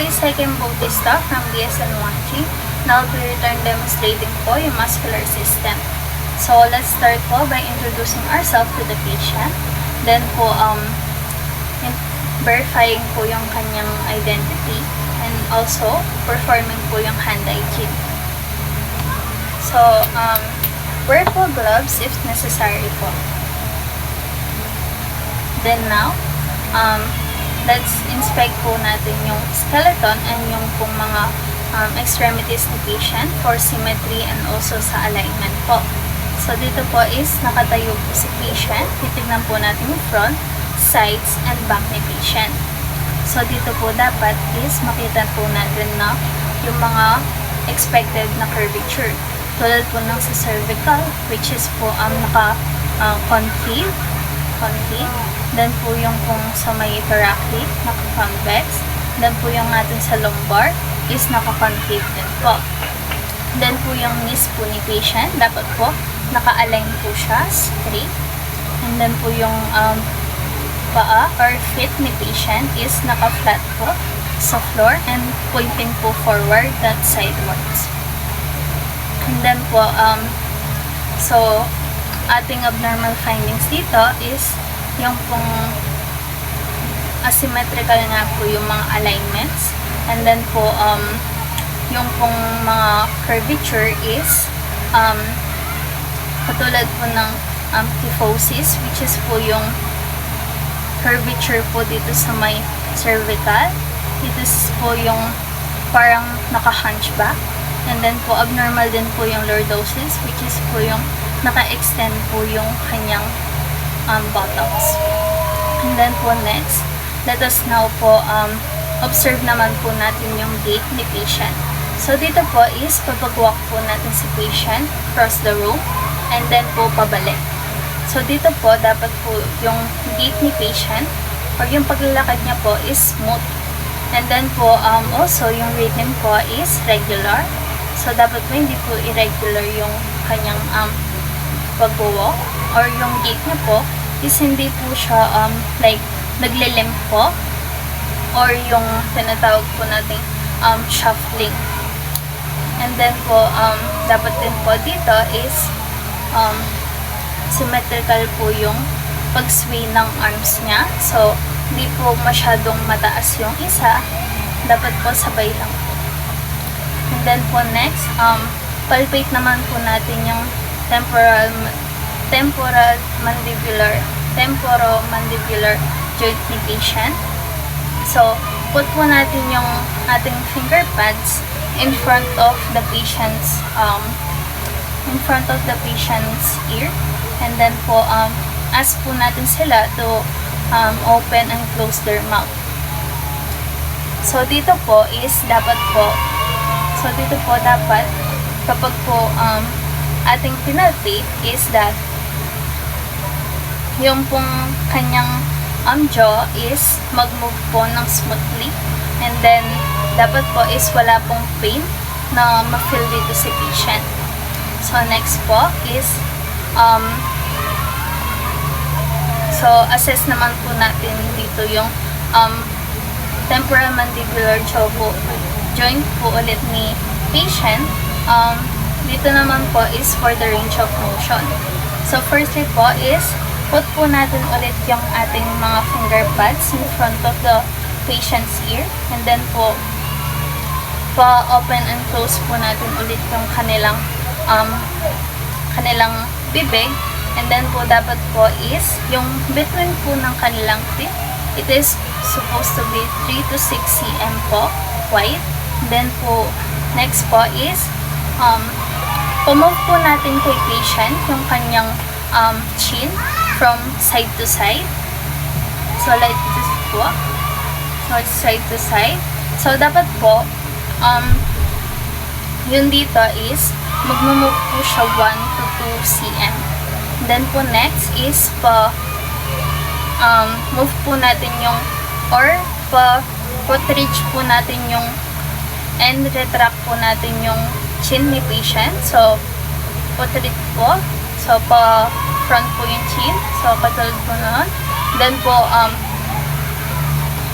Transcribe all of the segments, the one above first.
is Second Bautista from DSN1G. Now, we return demonstrating po yung muscular system. So, let's start po by introducing ourselves to the patient. Then po, verifying po yung kanyang identity. And also, performing po yung hand hygiene. So, wear po gloves if necessary po. Then now, let's inspect po natin yung skeleton and yung pong mga extremities ni patient for symmetry and also sa alignment po. So, dito po is nakatayo po si patient. Titignan po natin yung front, sides, and back ni patient. So, dito po dapat is makita po natin na yung mga expected na curvature. Tulad po ng sa cervical, which is po naka-concave. Then po yung kung sa may thoracic, naka-convex. Then po yung natin sa lumbar is naka-concave din po. Then po yung knees po ni patient, dapat po naka-align po siya, straight. And then po yung paa or feet ni patient is naka-flat po sa floor and pointing po forward, not sidewards. And then po, so, ating abnormal findings dito is yung pong asymmetrical nga po yung mga alignments. And then po, yung pong mga curvature is katulad po ng kyphosis, which is po yung curvature po dito sa may cervical. Dito po yung parang naka-hunchback. And then po, abnormal din po yung lordosis, which is po yung naka-extend po yung kanyang buttocks. And then po next, let us now po observe naman po natin yung gait ni patient. So dito po is papag-walk po natin si patient across the room and then po pabalik. So dito po dapat po yung gait ni patient or yung paglalakad niya po is smooth. And then po also yung rhythm po is regular. So dapat po hindi po irregular yung kanyang pag-walk or yung gait niya po is hindi po siya like naglilimp po or yung tinatawag po nating shuffling. And then po dapat din po dito is symmetrical po yung pag-sway ng arms niya. So hindi po masyadong mataas yung isa, dapat po sabay lang po. And then po next, palpate naman po natin yung temporomandibular joint ni patient. So, put po natin yung ating finger pads in front of the patient's ear, and then po ask po natin sila to open and close their mouth. So, dito po dapat kapag po ating pinalpate is that yung pong kanyang jaw is mag-move po ng smoothly, and then dapat po is wala pong pain na ma-feel dito si patient. So next po is so assess naman po natin dito yung temporomandibular jaw po, joint po ulit ni patient. Dito naman po is for the range of motion. So firstly po is put po natin ulit yung ating mga finger pads in front of the patient's ear, and then po pa-open and close po natin ulit yung kanilang bibig. And then po dapat po is yung between po ng kanilang teeth, it is supposed to be 3 to 6 cm po wide. Then po next po is pumove po natin kay patient yung kanyang chin from side to side. So like this po. So side to side. So dapat po yun dito is mag-move po siya 1 to 2 cm. Then po next is move po natin yung or protrude po natin yung and retract po natin yung chin ni patient. So protrude po. So front po yung chin. So katulad po noon. Then po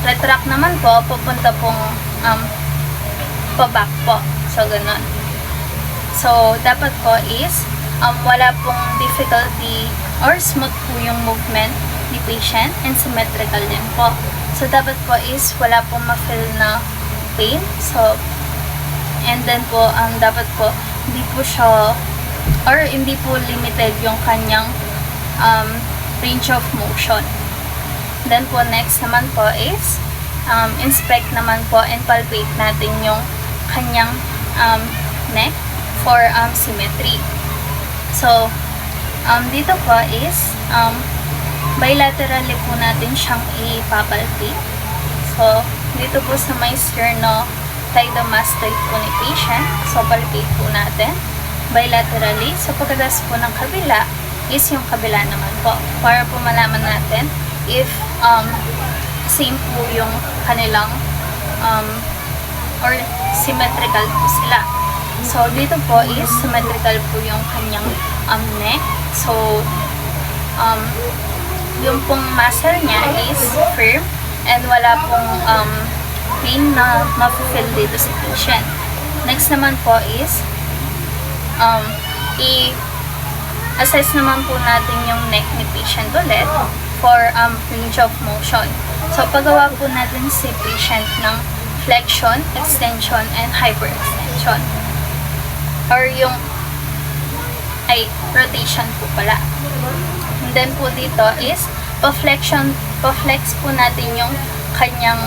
retract naman po papunta pong um, pa-back po. So, ganun. So, dapat po is wala pong difficulty or smooth po yung movement ni patient and symmetrical din po. So, dapat po is wala pong ma-feel na pain. So, and then po, dapat po hindi po siya or hindi po limited yung kanyang range of motion. Then po, next naman po is inspect naman po and palpate natin yung kanyang neck for symmetry. So, dito po is bilaterally po natin siyang ipapalpate. So, dito po sa may sternocleidomastoid po ni patient. So, palpate po natin bilaterally. So, pagkatapos po ng kabila is yung kabila naman po. Para po malaman natin if same po yung kanilang or symmetrical po sila. So, dito po is symmetrical po yung kanyang neck. So, yung pong muscle niya is firm and wala pong pain na ma-feel dito sa patient. Next naman po is i-assess naman po natin yung neck ni patient ulit for range of motion. So, paggawa po natin si patient ng flexion, extension, and hyperextension. Or yung rotation po pala. And then po dito is pa-flex po natin yung kanyang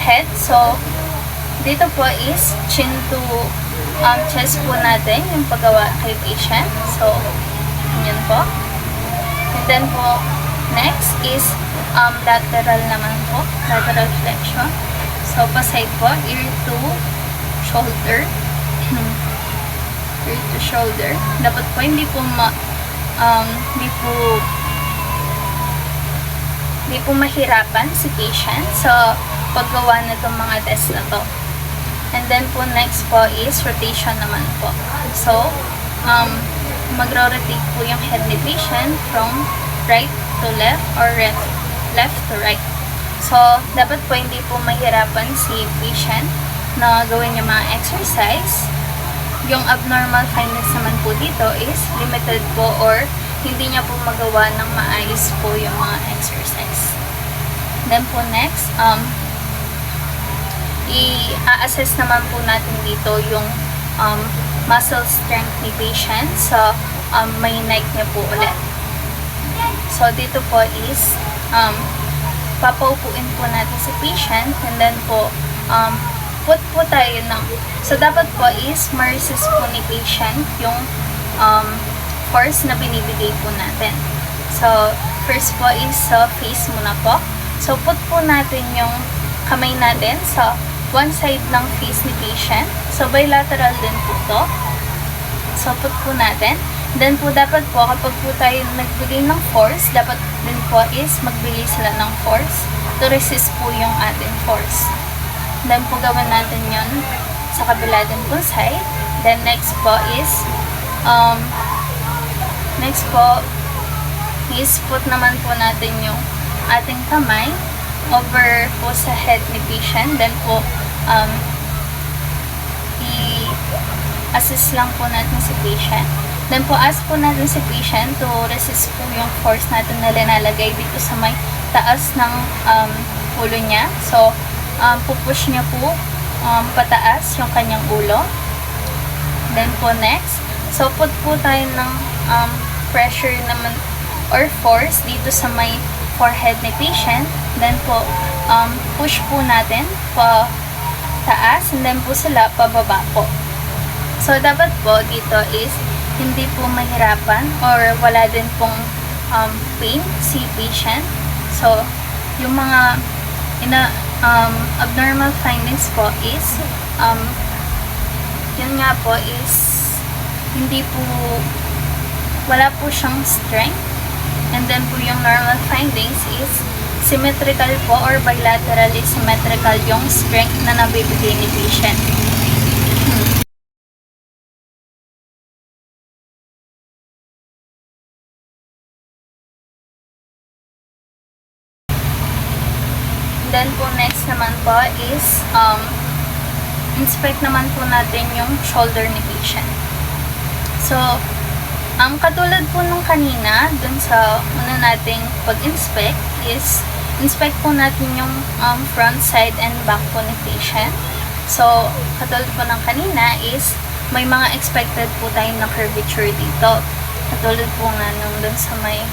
head. So, dito po is chin to chest po natin yung paggawa kay patient. So, yun po. And then po, next is lateral naman po. Lateral flexion. So, pa-side po, ear to shoulder. Ear to shoulder. Dapat po hindi po mahirapan si patient sa paggawa na itong mga test na to. And then po next po is rotation naman po. So, magro-rotate po yung head ni patient from right to left or left to right. So, dapat po hindi po mahirapan si patient na gawin yung mga exercise. Yung abnormal findings naman po dito is limited po or hindi niya po magawa ng maayos po yung mga exercise. Then po next, i-assess naman po natin dito yung muscle strength ni patient sa may neck niya po ulit. So, dito po is papaupuin po natin si patient and then po put po tayo ng so dapat po is ma-resist po ni patient yung force na binibigay po natin. So, first po is sa face muna po. So, put po natin yung kamay natin sa one side ng face ni patient. So, bilateral din po to. So, put po natin. Then po, dapat po, kapag po tayo nagbigay ng force, dapat din po is magbigay sila ng force to resist po yung ating force. Then po, gawin natin yun sa kabila din po side. Then, next po is put naman po natin yung ating kamay over po sa head ni patient. Then po, i-assist lang po natin si patient. Then po, ask po natin si patient to resist po yung force natin na linalagay dito sa may taas ng ulo niya. So, pupush niya po pataas yung kanyang ulo. Then po, next, so put po tayo ng pressure naman or force dito sa may forehead ni patient. Then po, push po natin pa taas and then po sila pababa po. So, dapat po dito is hindi po mahirapan or wala din pong pain si patient. So, yung mga abnormal findings po is yun nga po is hindi po wala po siyang strength. And then po yung normal findings is symmetrical po or bilaterally symmetrical yung strength na nabibigay ni patient. Then po next naman po is inspect naman po natin yung shoulder ni patient. So, katulad po nung kanina, dun sa una nating pag-inspect is inspect po natin yung front, side, and back po ni patient. So, katulad po ng kanina is may mga expected po tayo na curvature dito. Katulad po nga nung dun sa may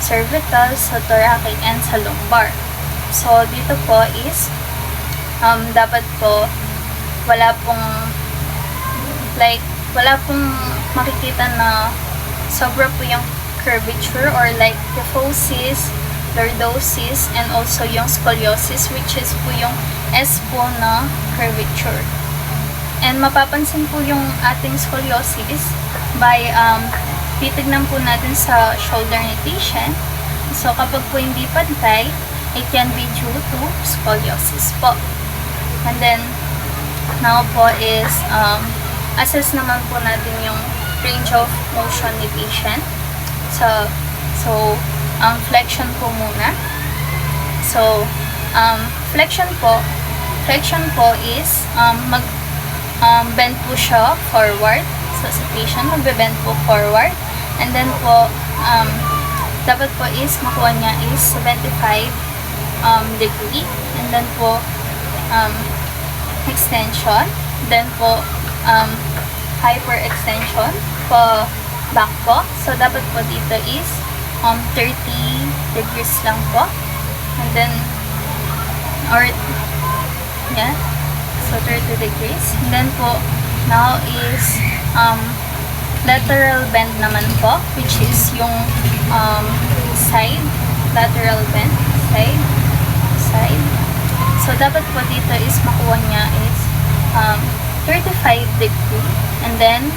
cervical, sa thoracic, and sa lumbar. So, dito po is dapat po wala pong makikita na sobra po yung curvature or like kyphosis, lordosis, and also yung scoliosis, which is po yung S po na curvature. And mapapansin po yung ating scoliosis by titignan po natin sa shoulder ni patient. So, kapag po hindi pantay, it can be due to scoliosis po. And then, now po is assess naman po natin yung range of motion ni patient. So flexion po muna. So, flexion po is bend po siya forward. So, sa patient, magbe-bend po forward. And then po, dapat po is makuha niya is 75 degree. And then po, extension, then po hyperextension po back po. So dapat po dito is 30 degrees lang po. And then so 30 degrees. And then po now is lateral bend naman po, which is yung side, lateral bend, side. So, dapat po dito is makuha niya is 35 degree. And then,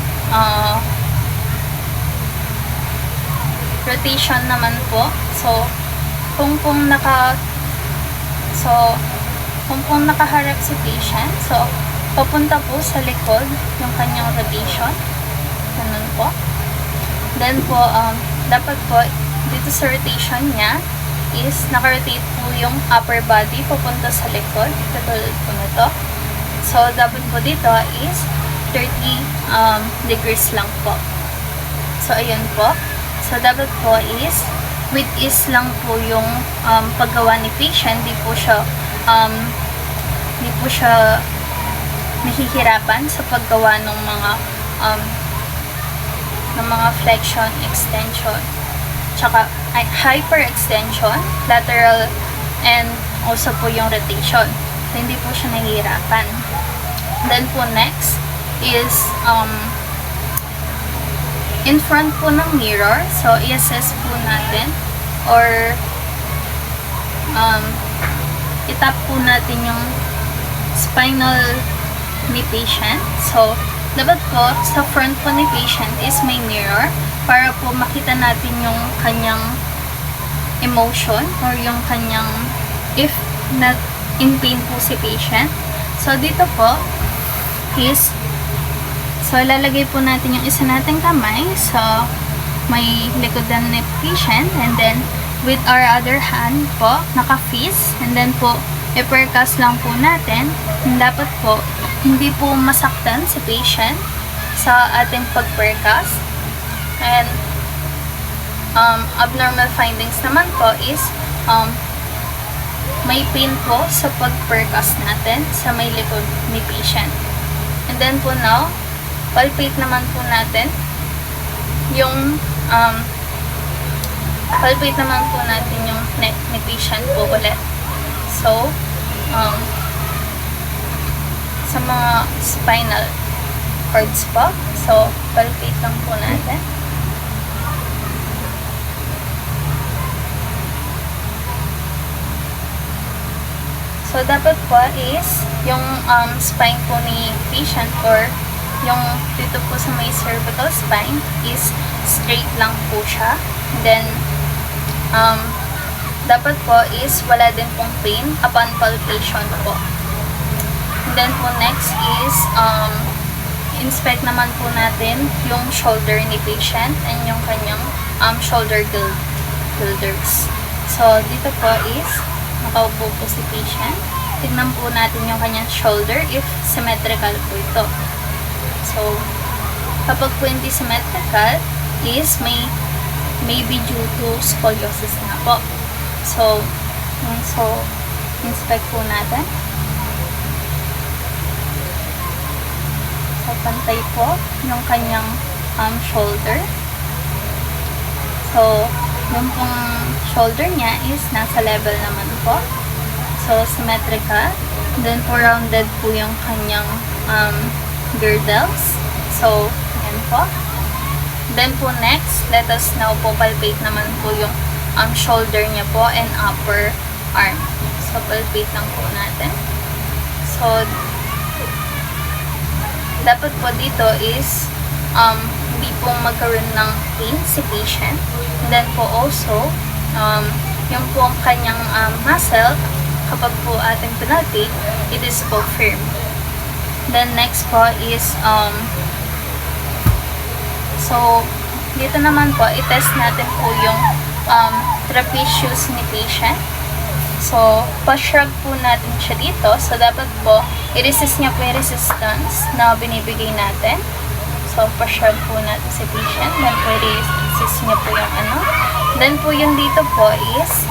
rotation naman po. So, kung nakaharap si patient, so, papunta po sa likod yung kanyang rotation. Ganun po. Then po, dapat po, dito sa rotation niya, is naka-rotate po yung upper body papunta sa likod, katulad po nito. So, dapat po dito is 30 degrees lang po. So, ayun po. So, dapat po is with ease lang po yung paggawa ni patient. Di po siya nahihirapan sa paggawa ng mga flexion, extension, tsaka hyperextension, lateral, and also po yung rotation. So, hindi po siya nahihirapan. Then po next is in front po ng mirror. So, i-assess po natin or itap po natin yung spinal ni patient. So, dapat po sa front po ni patient is may mirror para po makita natin yung kanyang emotion or yung kanyang if not in pain po si patient. So, dito po is lalagay po natin yung isa nating kamay sa may likodan ni patient, and then with our other hand po, naka-fist, and then po i-percuss lang po natin. Dapat po hindi po masaktan si patient sa ating pag-percuss. And abnormal findings naman po is may pain po sa pag-percuss natin sa may likod ni patient. And then po now, palpate naman po natin yung neck ni patient po ulit. So, sa mga spinal cords po. So, palpate lang po natin. So, dapat po is yung spine po ni patient or yung dito po sa may cervical spine is straight lang po siya. Then, dapat po is wala din pong pain upon palpation po. And then po next is inspect naman po natin yung shoulder ni patient and yung kanyang shoulder girders. So, dito po is nakaupo po si patient. Tignan po natin yung kanyang shoulder if symmetrical po ito. So, kapag po hindi symmetrical is may be due to scoliosis na po. So inspect po natin. So, pantay po yung kanyang shoulder. So, yung pong shoulder niya is nasa level naman po. So, symmetrical. Then po, rounded po yung kanyang girdles. So, yan po. Then po, next, let us now po palpate naman po yung shoulder niya po and upper arm. So, palpate lang po natin. So, dapat po dito is hindi po magkaroon ng pain si patient. And then po also, yung po ang kanyang muscle, kapag po ating pinalpate, it is po firm. Then next po is, so, dito naman po, i-test natin po yung trapezius ni patient. So, pa-shrug po natin siya dito. So, dapat po, i-resist niya po yung resistance na binibigay natin. So, pa-shrug po natin si patient. Then po, i-resist niya po yung ano. Then po, yung dito po is,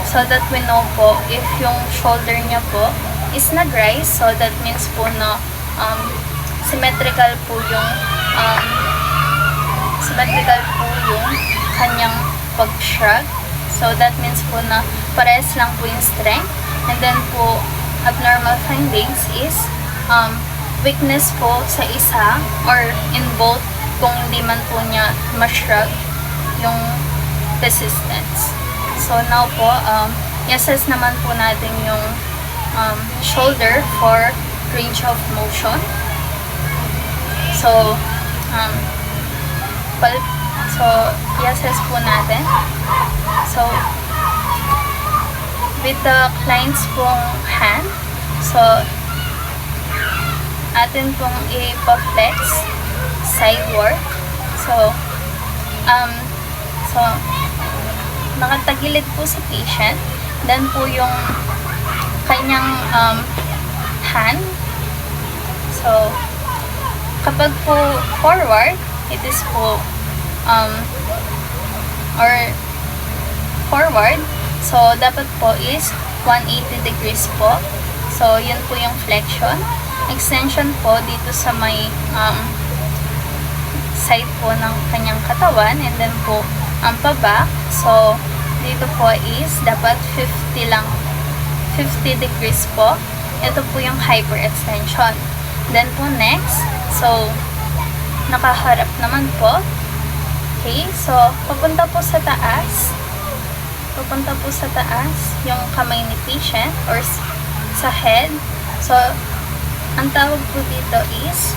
so that we know po, if yung shoulder niya po is nag-rise, so that means po na symmetrical po yung kanyang pag-shrug. So, that means po na parehas lang po yung strength. And then po, abnormal findings is weakness po sa isa or in both kung hindi man po niya ma-shrug yung resistance. So, now po, i-assess naman po natin yung shoulder for range of motion. So, i-assess po natin. So, with the client's pong hand, so, atin pong ipa-flex sideward. So, nakatagilid po si patient. Then po yung kanyang hand. So, kapag po forward, it is po or forward. So, dapat po is 180 degrees po. So, yun po yung flexion. Extension po dito sa may side po ng kanyang katawan. And then po, pa-back. So, dito po is dapat 50 lang. 50 degrees po. Ito po yung hyperextension. Then po next, so, nakaharap naman po. Okay, so, papunta po sa taas. Yung kamay ni patient or sa head. So, ang tawag po dito is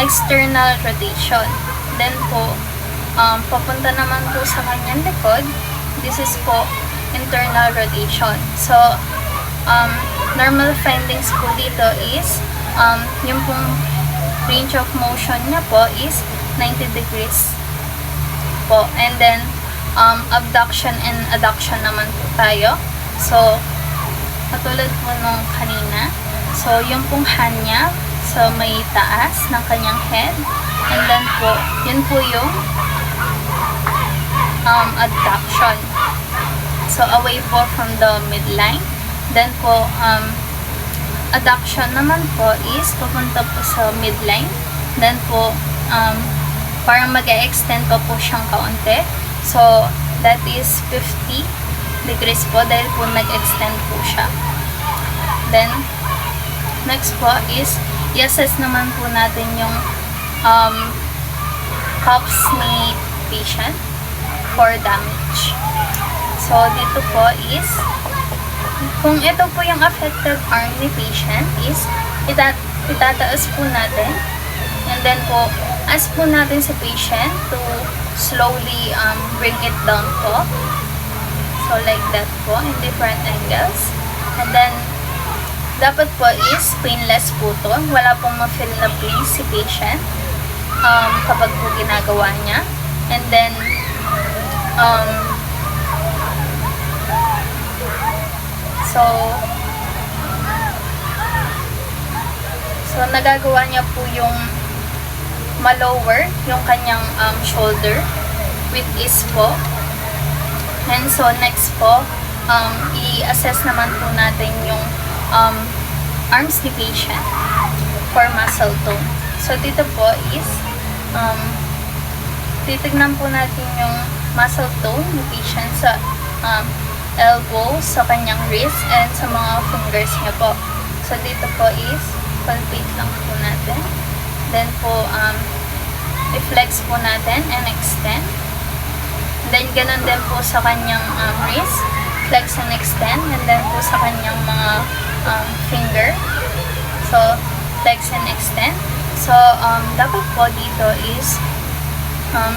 external rotation. Then po, papunta naman po sa kanyang likod. This is po internal rotation. So, normal findings po dito is yung pong range of motion niya po is 90 degrees po. And then, abduction and adduction naman po tayo. So, katulad po nung kanina. So, yung pong hand niya, so may taas ng kanyang head. And then po, yun po yung adduction. So, away po from the midline. Then po, adduction naman po is pupunta po sa midline. Then po, parang mag-e-extend pa po siyang kaunti. So, that is 50 degrees po dahil po nag-extend po siya. Then, next po is i-assess naman po natin yung cuffs ni patient for damage. So, dito po is kung ito po yung affected arm ni patient is itataas po natin. And then po, ask po natin sa patient to slowly bring it down po. So, like that po, in different angles. And then, dapat po is painless po to. Wala pong ma-feel na pain si patient kapag po ginagawa niya. And then, So nagagawa niya po yung ma-lower yung kanyang shoulder with ease po. And so next po, i-assess naman po natin yung arms ni patient for muscle tone. So dito po is titignan po natin yung muscle tone ni patient sa elbow, sa kanyang wrist, and sa mga fingers niya po. So dito po is palpate lang po natin. Then po i-flex po natin and extend. Then ganun din po sa kanyang wrist, flex and extend, and then po sa kanyang mga finger. So flex and extend. So dapat po dito is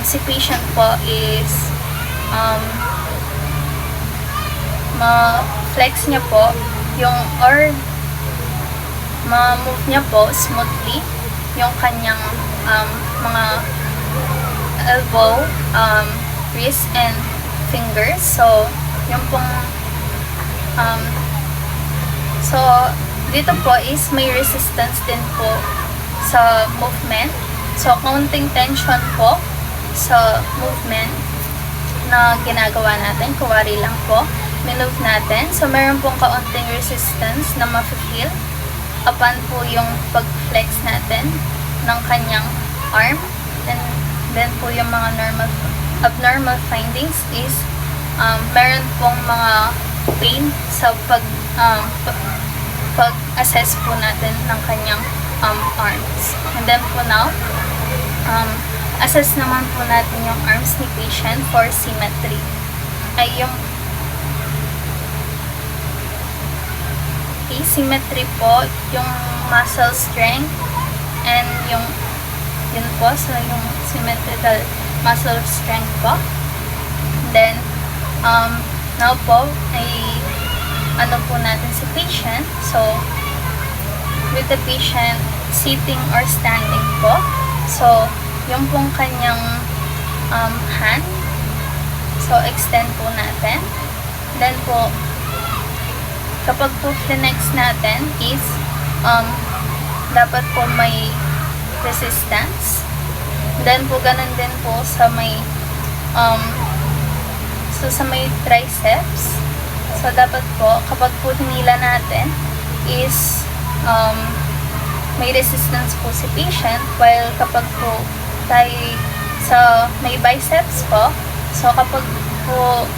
si patient po is ma-flex niya po yung or ma-move niya po smoothly yung kanyang mga elbow, wrist, and fingers. So yung pong so dito po is may resistance din po sa movement. So counting tension po sa movement na ginagawa natin, kuwari lang po minove natin. So meron pong kaunting resistance na ma-feel upon po yung pag-flex natin ng kanyang arm. And then po yung mga abnormal findings is meron pong mga pain sa pag-assess po natin ng kanyang arms. And then po now, assess naman po natin yung arms ni patient for symmetry. Ay yung asymmetry po, yung muscle strength, and yung yun po, so yung symmetrical muscle strength po. Then now po ay ano po natin si patient. So with the patient sitting or standing po, so yung pong kanyang hand, so extend po natin. Then po kapag po flex natin is dapat po may resistance. Then po ganun din po sa may sa may triceps. So dapat po kapag po hinila natin is may resistance po si patient, while kapag po tayo sa may biceps po, so kapag po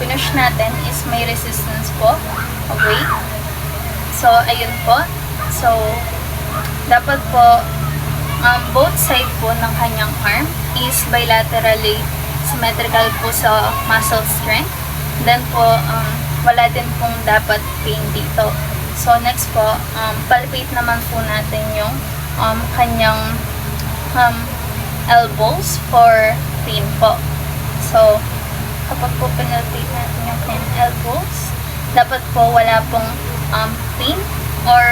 pinush natin is may resistance po away. So ayun po. So dapat po both side po ng kanyang arm is bilaterally symmetrical po sa muscle strength. Then po wala din pong dapat pain dito. So next po, palpate naman po natin yung kanyang elbows for pain po. So kapag po pinalpate natin yung kanyang elbows, dapat po wala pong pain or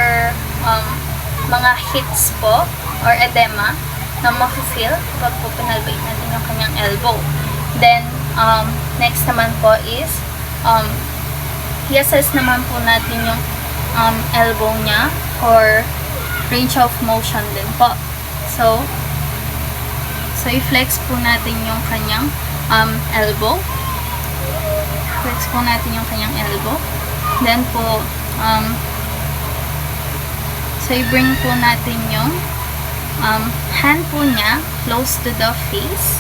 mga hits po or edema na ma-feel kapag po pinalpate natin yung kanyang elbow. Then next naman po is i-assess naman po natin yung elbow niya or range of motion din po. So i-flex po natin yung kanyang elbow. Flex po natin yung kanyang elbow. Then po so i-bring po natin yung hand po niya close to the face.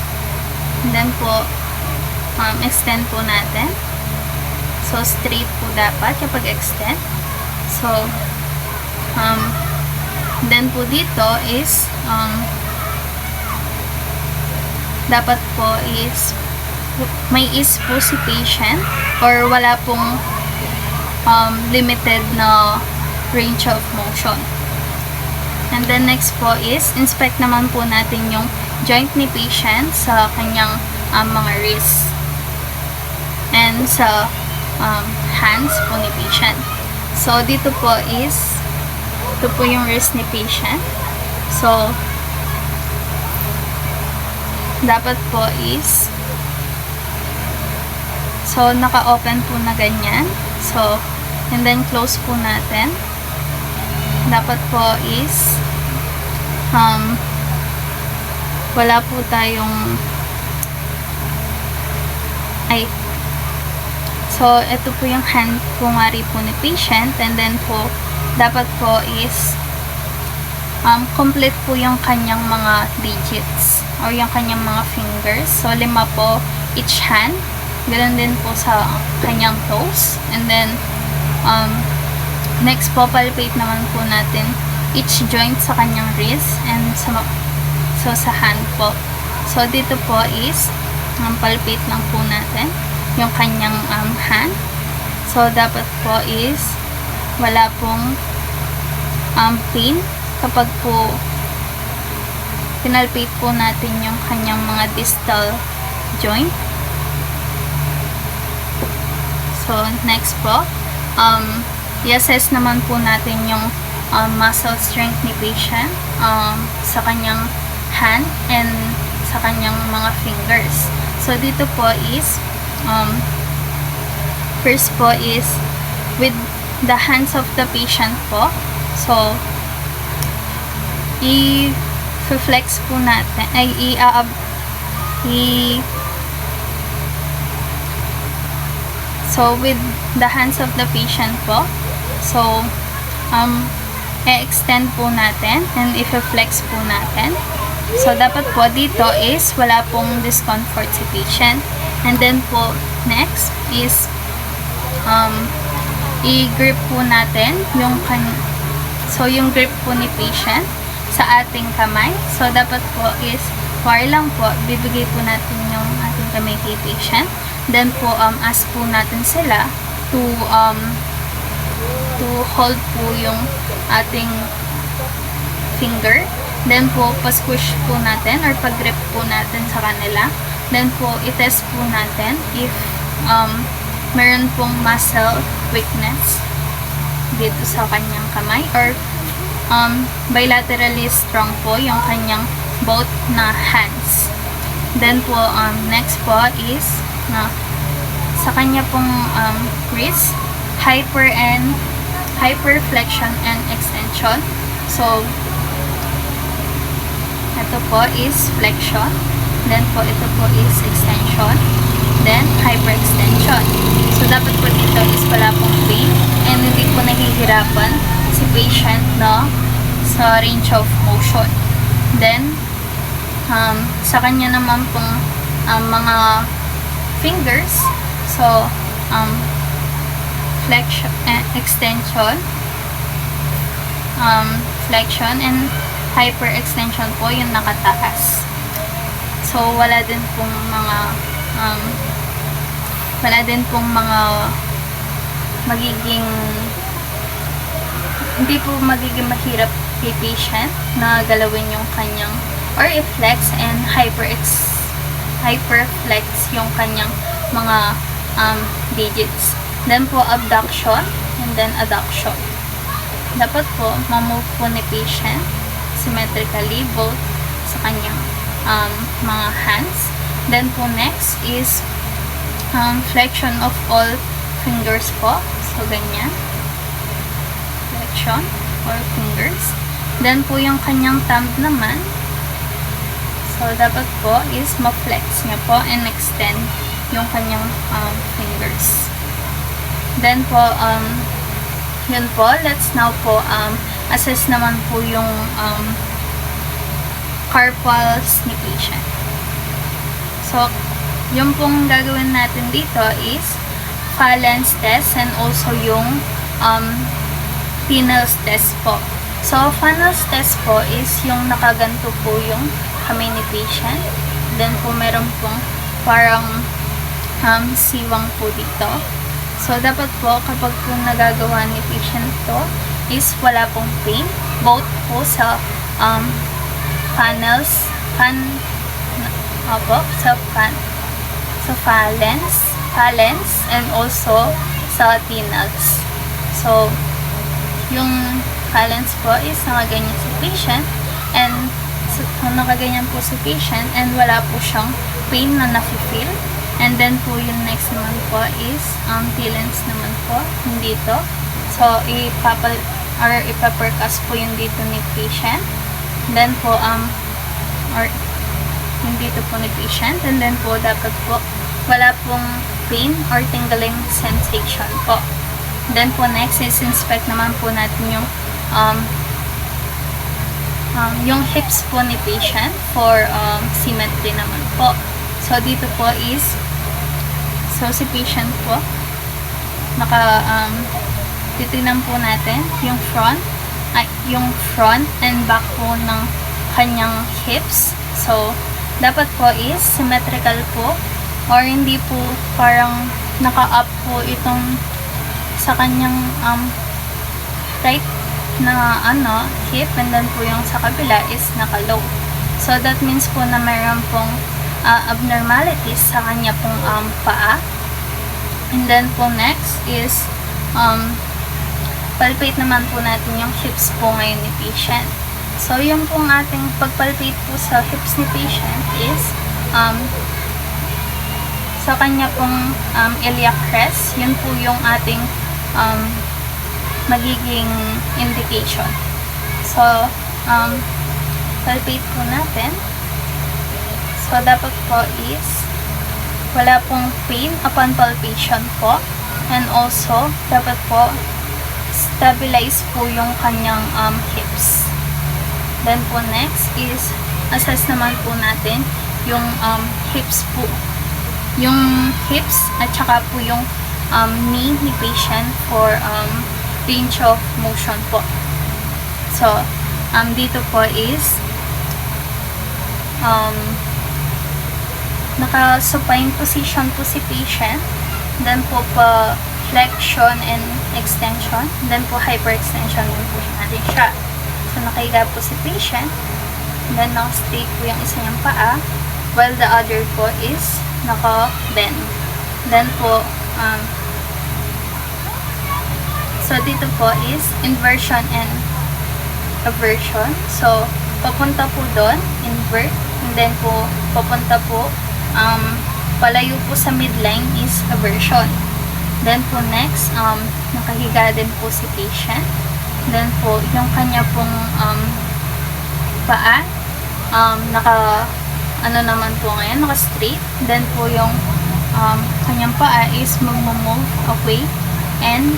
And then po extend po natin. So straight po dapat kapag extend. So then po dito is dapat po is may ease po si patient or wala pong limited na range of motion. And then next po is inspect naman po natin yung joint ni patient sa kanyang mga wrists and sa hands po ni patient. So dito po is ito po yung wrist ni patient. So dapat po is naka-open po na ganyan. So And then, close po natin. Dapat po is wala po tayong so, ito po yung hand kumari po ni patient. And then po, dapat po is complete po yung kanyang mga digits or yung kanyang mga fingers. So, 5 po each hand. Ganun din po sa kanyang toes. And then, next po, palpate naman po natin each joint sa kanyang wrist and sa hand po. So, dito po is palpate lang po natin yung kanyang hand. So, dapat po is wala pong pain kapag po pinalpate po natin yung kanyang mga distal joint. So, next po, i-assess naman po natin yung muscle strength ni patient sa kanyang hand and sa kanyang mga fingers. So, dito po is first po is with the hands of the patient po. So, i-flex po natin, so, with the hands of the patient po, so, i-extend po natin and i-flex po natin. So, dapat po dito is wala pong discomfort si patient. And then po, next is i-grip po natin yung grip po ni patient sa ating kamay. So, dapat po is wire lang po, bibigay po natin yung ating kamay kay patient. Then po, ask po natin sila to hold po yung ating finger. Then po, pa-squish po natin or pag-grip po natin sa kanila. Then po, i-test po natin if meron pong muscle weakness dito sa kanyang kamay or bilaterally strong po yung kanyang both na hands. Then po, next po is sa kanya pong wrist, hyperflexion and extension. So, ito po is flexion. Then po, ito po is extension. Then, hyperextension. So, dapat po dito is wala pong pain and hindi po nahihirapan si patient sa range of motion. Then, sa kanya naman pong mga fingers, so, flexion, extension, flexion, and hyperextension po yung nakataas. So, wala din pong magiging hindi po magiging mahirap kay patient na galawin yung kanyang or i-flex and hyperflex yung kanyang mga digits. Then po, abduction and then adduction. Dapat po, ma-move po ni patient symmetrically both sa kanyang mga hands. Then po, next is flexion of all fingers po. So, ganyan. Flexion or fingers. Then po, yung kanyang thumb naman. So, dapat po is ma-flex niya po and extend yung kanyang fingers. Then po, yun po. Let's now po assess naman po yung carpals ni patient. So, yung pong gagawin natin dito is Phalen's test and also yung Tinel's test po. So, Phalen's test po is yung nakaganto po yung kamay ni patient. Then po, meron pong parang siwang po dito. So, dapat po, kapag po nagagawa ni patient to, is wala pong pain. Both po sa Phalen's and also sa Tinel's. So, yung Phalen's po is nakaganyan si patient and nakaganyan po si patient and wala po siyang pain na nafe-feel. And then po, yung next naman po is Tinel's naman po, dito. So, ipapercast po yung dito ni patient. Then po, or yung dito po ni patient. And then po, dapat po, wala pong pain or tingling sensation po. Then po, next is inspect naman po natin yung hips po ni patient for symmetry naman po. So, dito po is, so si patient po, titignan po natin yung front and back po ng kanyang hips. So, dapat po is symmetrical po or hindi po parang naka-up po itong sa kanyang right na hip, and then po yung sa kabila is naka-low. So, that means po na mayroon pong abnormalities sa kanya pong paa. And then po next is palpate naman po natin yung hips po ngayon ni patient. So, yung pong ating pagpalpate po sa hips ni patient is sa kanya pong iliac crest. Yun po yung ating magiging indication. So, palpate po natin. So, dapat po is wala pong pain upon palpation po. And also, dapat po stabilize po yung kanyang hips. Then po next is assess naman po natin yung hips po. Yung hips at saka po yung knee ni patient for range of motion po. So, dito po is naka-supine position po si patient. Then po flexion and extension. Then po hyperextension din po yung natin siya. So, nakahiga po si patient. Then, naka-straight po yung isa niyang paa. While the other po is naka-bend. Then po, so, dito po is inversion and aversion. So, papunta po doon, invert. And then po, papunta po, palayo po sa midline is aversion. Then po next, nakahiga din po si patient. Then po, yung kanya pong paa, naman po ngayon, naka-straight. Then po yung kanyang paa is mag-move away and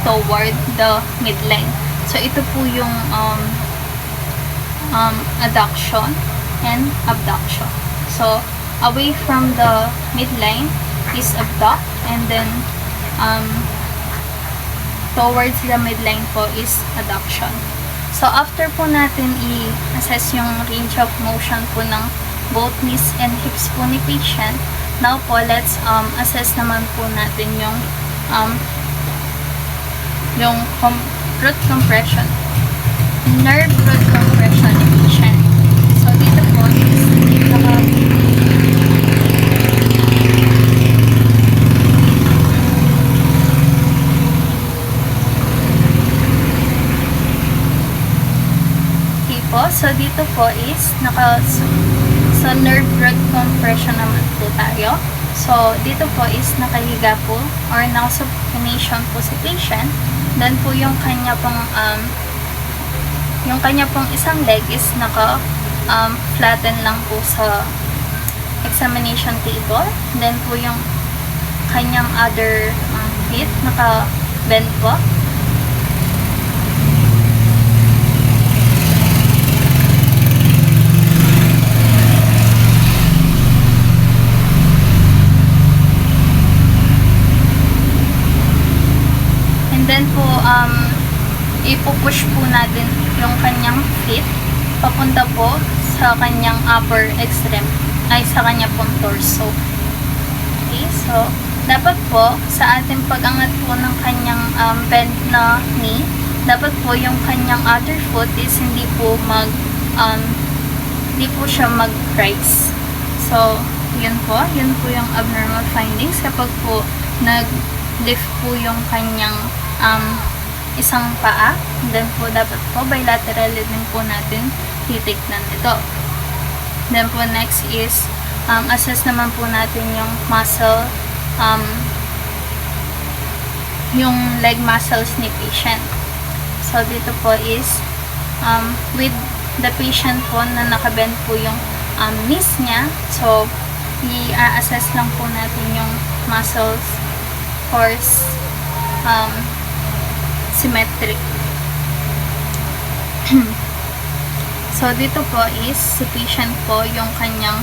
toward the midline. So, ito po yung adduction and abduction. So, away from the midline is abduct, and then towards the midline po is adduction. So, after po natin i-assess yung range of motion po ng both knees and hips po ni patient, now po, let's assess naman po natin yung root compression. Nerve root compression ni patient. So, dito po is so dito po is sa nerve root compression naman po tayo. So, dito po is nakahiga po or naka-supination po si patient. Then po yung kanya pong isang leg is flatten lang po sa examination table. Then po yung kanyang other feet naka-bend po. And then po, ipupush po natin yung kanyang feet papunta po sa kanyang upper extreme, sa kanya pong torso. Okay, so, dapat po, sa ating pag-angat po ng kanyang bend na knee, dapat po yung kanyang other foot is hindi po siya mag-rise. So, yun po yung abnormal findings kapag po nag-lift po yung kanyang isang paa. Then po, dapat po bilateral din po natin titignan ito. Then po, next is assess naman po natin yung muscle yung leg muscles ni patient. So, dito po is with the patient po na nakabend po yung knees niya. So, i-assess lang po natin yung muscles for symmetric. So, dito po is si patient po yung kanyang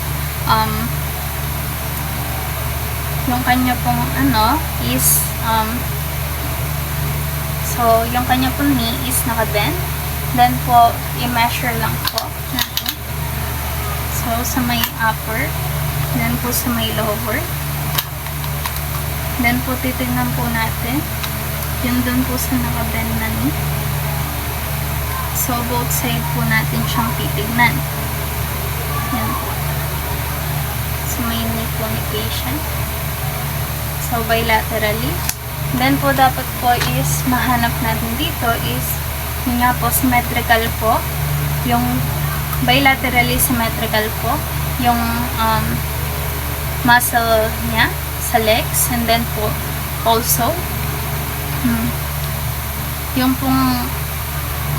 pong is so, yung kanya pong knee is nakabend. Then po, i-measure lang po natin. So, sa may upper. Then po sa may lower. Then po, titignan po natin. Yun dun po sa nakabend na knee. So, both side po natin siyang titignan. Yan po. So, may knee po ni patient. So, bilaterally. Then po, dapat po is mahanap natin dito is yun nga po, symmetrical po. Yung bilaterally symmetrical po. Yung muscle niya sa legs. And then po, also, yung pong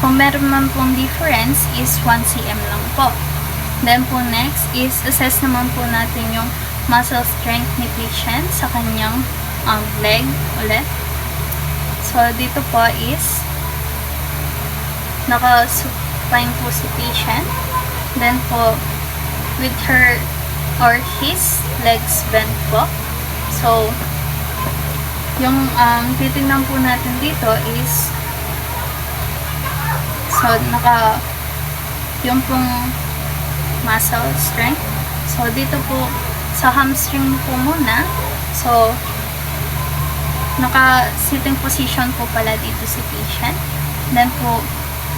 kung meron man pong difference is 1 cm lang po. Then po next is assess naman po natin yung muscle strength ni patient sa kanyang leg ulit. So, dito po is naka-supine po si patient. Then po, with her or his legs bent po. So, yung titignan po natin dito is so, yung pong muscle strength. So, dito po, sa hamstring po muna. So, naka-sitting position po pala dito si patient. Then po,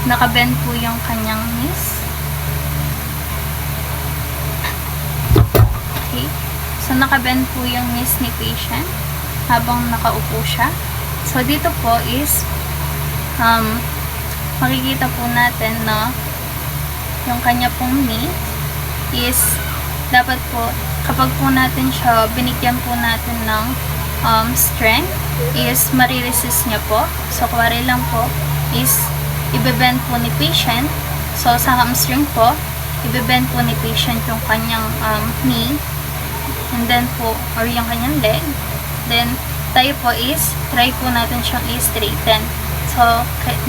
naka-bend po yung kanyang knees. Okay. So, naka-bend po yung knees ni patient habang nakaupo siya. So, dito po is makikita po natin na yung kanya pong knee is dapat po kapag po natin siya binigyan po natin ng strength is mariresist niya po. So, kuwari lang po is ibebend po ni patient. So, sa hamstring po ibebend po ni patient yung kanyang knee and then po or yung kanyang leg. Then, tayo po is try po natin siyang i-straighten. So,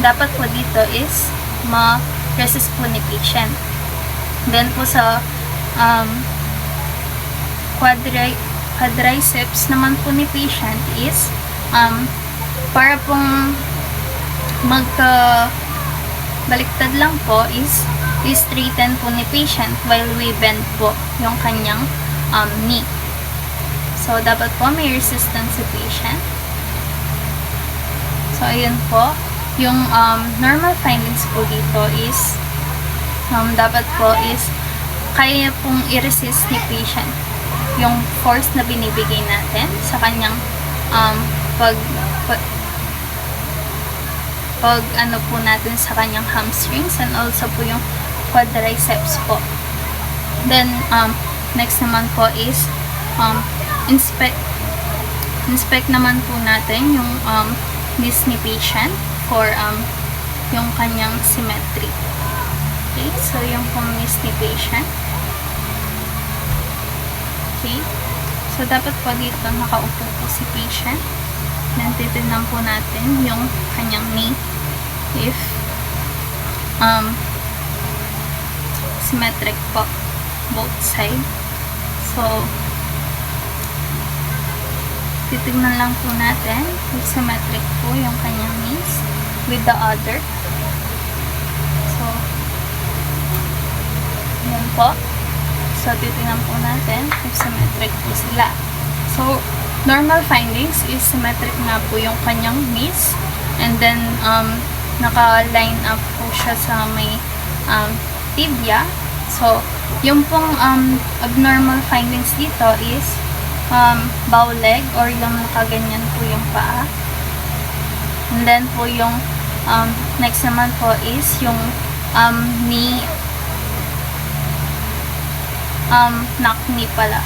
dapat po dito is ma-resist po ni patient. Then po sa quadriceps naman po ni patient is para pong baliktad lang po is i-straighten po ni patient while we bend po yung kanyang knee. So, dapat po may resistance si patient. So, ayun po. Yung normal findings po dito is dapat po is kaya pong i-resist ni patient yung force na binibigay natin sa kanyang pag ano po natin sa kanyang hamstrings and also po yung quadriceps po. Then, next naman po is inspect naman po natin yung knees ni patient for yung kanyang symmetry. Okay, so yung pong knees ni patient. Okay, so dapat po dito nakaupo po si patient. Then titignan po natin yung kanyang knee if symmetric po both side. So, titignan lang po natin if symmetric po yung kanyang knees with the other. So, yan po. So, titignan po natin if symmetric po sila. So, normal findings is symmetric na po yung kanyang knees and then naka-line up po siya sa may tibia. So, yung pong abnormal findings dito is bow leg or yung nakaganyan po yung paa. And then po yung next naman po is yung knee knock knee pala.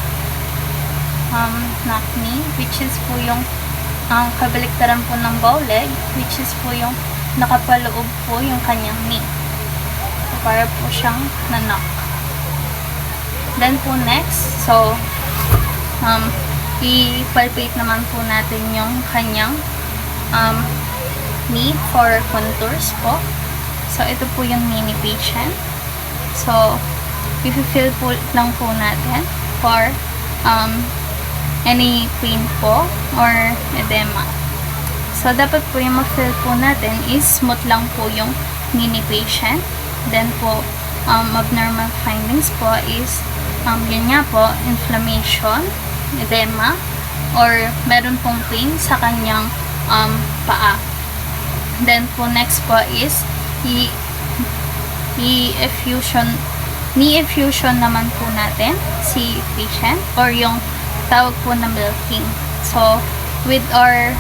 Knock knee which is po yung ang kabaliktaran po ng bow leg, which is po yung nakapaloob po yung kanyang knee. So, para po siyang nanak. Then po next, so, i-palpate naman po natin yung kanyang knee for contours po. So, ito po yung knee ni patient. So, i-feel po lang po natin for any pain po or edema. So, dapat po yung ma-feel po natin is smooth lang po yung knee ni patient. Then po, abnormal findings po is yun nga po, inflammation, edema, or meron pong pain sa kanyang paa. Then po next po is knee effusion naman po natin si patient, or yung tawag po na milking. So with our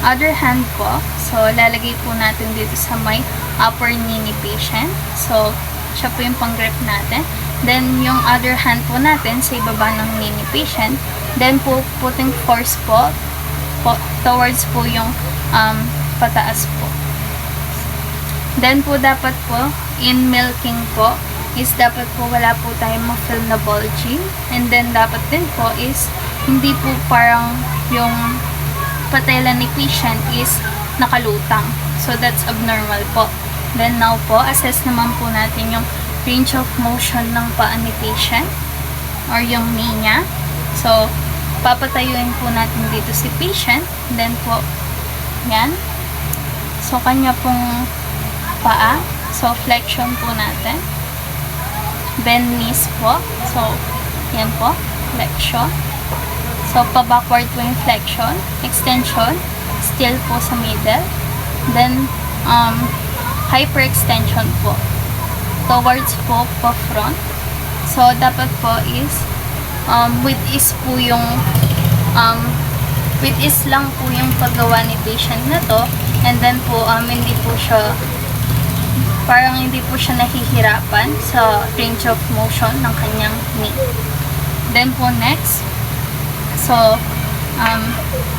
other hand po, so lalagay po natin dito sa may upper knee ni patient. So siya po yung pang-grip natin. Then yung other hand po natin sa ibaba ng knee ni patient. Then po putting force po towards po yung pataas po. Then po dapat po in milking po is dapat po wala po tayong ma-feel na bulging. And then dapat din po is hindi po parang yung patela ni patient is nakalutang. So that's abnormal po. Then now po, assess naman po natin yung range of motion ng paa ni patient or yung knee niya. So, papatayuin po natin dito si patient. Then po, yan. So, kanya pong paa. So, flexion po natin. Bend knees po. So, yan po. Flexion. So, pa-backward po yung flexion. Extension. Still po sa middle. Then, hyperextension po. Towards po pa-front. So, dapat po is with ease po yung with ease lang po yung paggawa ni patient na to. And then po, hindi po siya parang hindi po siya nahihirapan sa range of motion ng kanyang knee. Then po next, so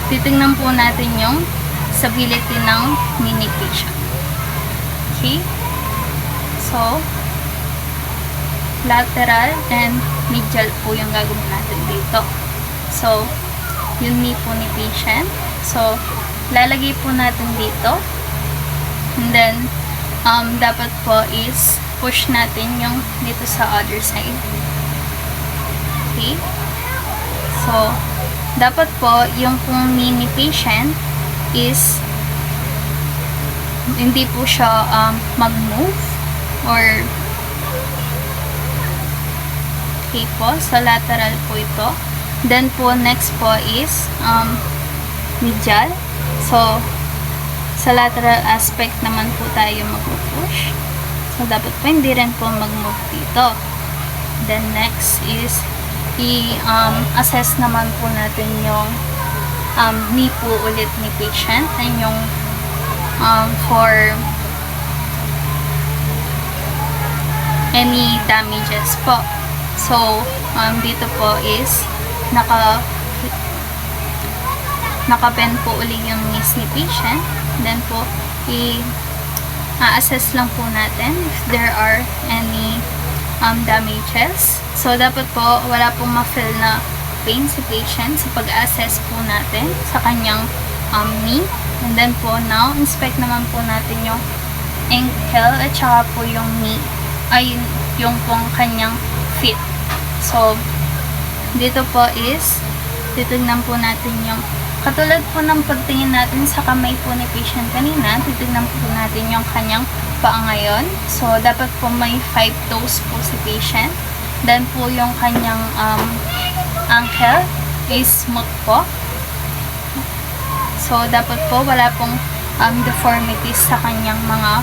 titingnan po natin yung stability ng knee ni patient. Okay? So, lateral and medial po yung gagawin natin dito. So, yung knee po ni patient. So, lalagay po natin dito. And then, dapat po is push natin yung dito sa other side. Okay? So, dapat po yung kung knee ni patient is hindi po siya mag-move or okay po. So, lateral po ito. Then po, next po is medial. So, sa lateral aspect naman po tayo mag-push. So, dapat po hindi rin po mag-move dito. Then, next is i-assess naman po natin yung knee po ulit ni patient and yung for any damages po. So, dito po is naka-bend po ulit yung knees ni patient. Then po, i-assess lang po natin if there are any damages. So, dapat po, wala pong ma-feel na pain si patient sa pag-assess po natin sa kanyang knee. And then po, now, inspect naman po natin yung ankle at saka po yung knee, ay yung pong kanyang feet. So, dito po is, titignan po natin yung, katulad po ng pagtingin natin sa kamay po ni patient kanina, titignan po natin yung kanyang paa ngayon. So, dapat po may 5 toes po si patient. Then po yung kanyang ankle is smooth po. So, dapat po wala pong deformities sa kanyang mga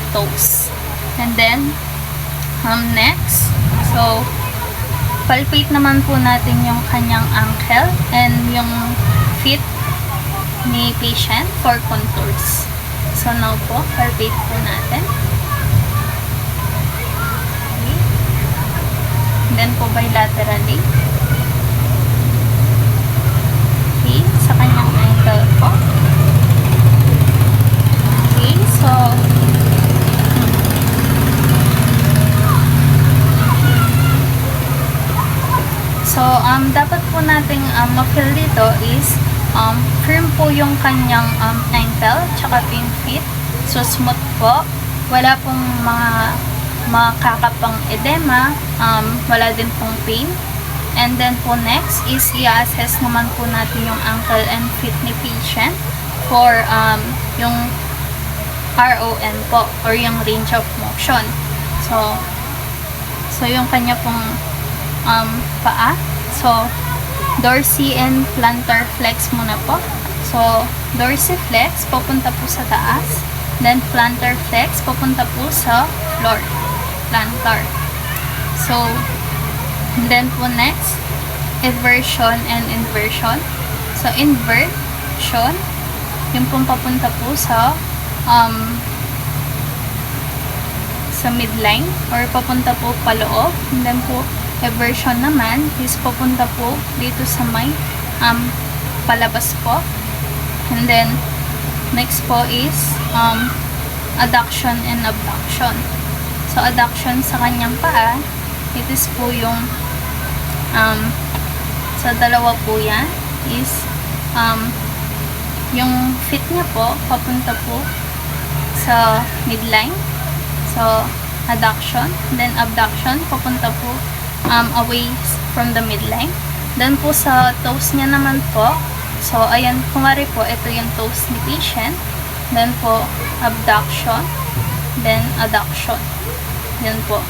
toes. And then, next, so, palpate naman po natin yung kanyang ankle and yung feet ni patient for contours. So, now po, palpate po natin. Okay. And then then po bilaterally. Okay, sa kanyang ankle po. Okay, dapat po nating ma-feel dito is firm po yung kanyang ankle tsaka yung feet. So, smooth po. Wala pong mga makakapang edema. Wala din pong pain. And then po next is i-assess naman po natin yung ankle and feet ni patient for yung ROM po or yung range of motion. So yung kanya pong paa. So, dorsi and plantar flex muna po. So, dorsiflex, papunta po sa taas. Then, plantar flex, papunta po sa floor. Plantar. So, then po next, eversion and inversion. So, inversion, yung pong papunta po sa midline or papunta po paloob. And then po, eversion naman is papunta po dito sa may palabas po. And then next po is adduction and abduction. So adduction sa kanyang paa, it is po yung sa dalawa po yan is yung feet niya po papunta po sa midline. So adduction, then abduction papunta po away from the midline. Then po sa toes niya naman po, so ayan, kumari po, ito yung toes ni patient. Then po, abduction, then adduction. Yan po.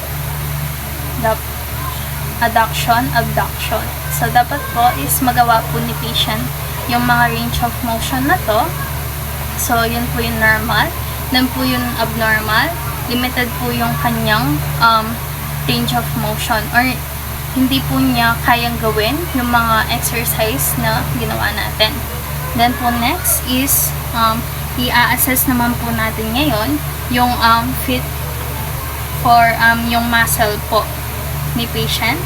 Adduction, abduction. So dapat po is magawa po ni patient yung mga range of motion na to. So yun po yung normal. Then po yung abnormal. Limited po yung kanyang range of motion or hindi po niya kayang gawin yung mga exercise na ginawa natin. Then po next is i-assess naman po natin ngayon yung fit for yung muscle po ni patient.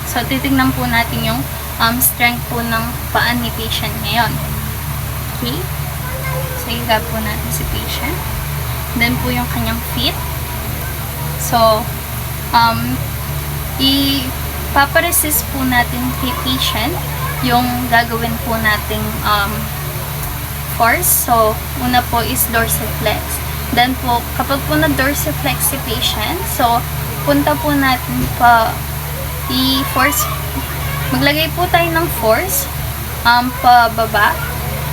So titignan po natin yung strength po ng paa ni patient ngayon. Okay? So higa po natin si patient. Then po yung kanyang feet. So ipaparesist po natin kay patient yung gagawin po nating force. So, una po is dorsiflex. Then po, kapag po na-dorsiflex si patient, so, punta po natin pa i-force. Maglagay po tayo ng force pababa.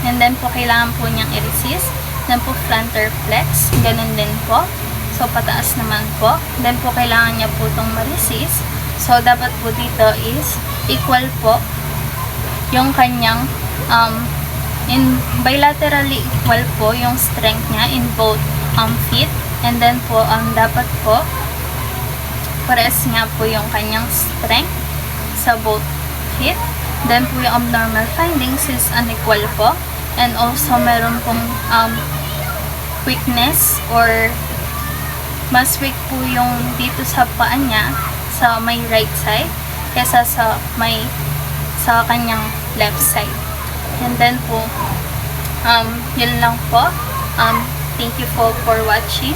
And then po, kailangan po niyang i-resist. Then po, plantar flex. Ganun din po. So, pataas naman po. Then po, kailangan niya po itong ma-resist. So, dapat po dito is equal po yung kanyang bilaterally equal po yung strength niya in both feet. And then po, dapat po pares nga po yung kanyang strength sa both feet. Then po yung abnormal findings is unequal po. And also, meron pong weakness or mas weak po yung dito sa paa niya sa may right side kesa sa kanyang left side. And then po, yun lang po. Thank you for watching.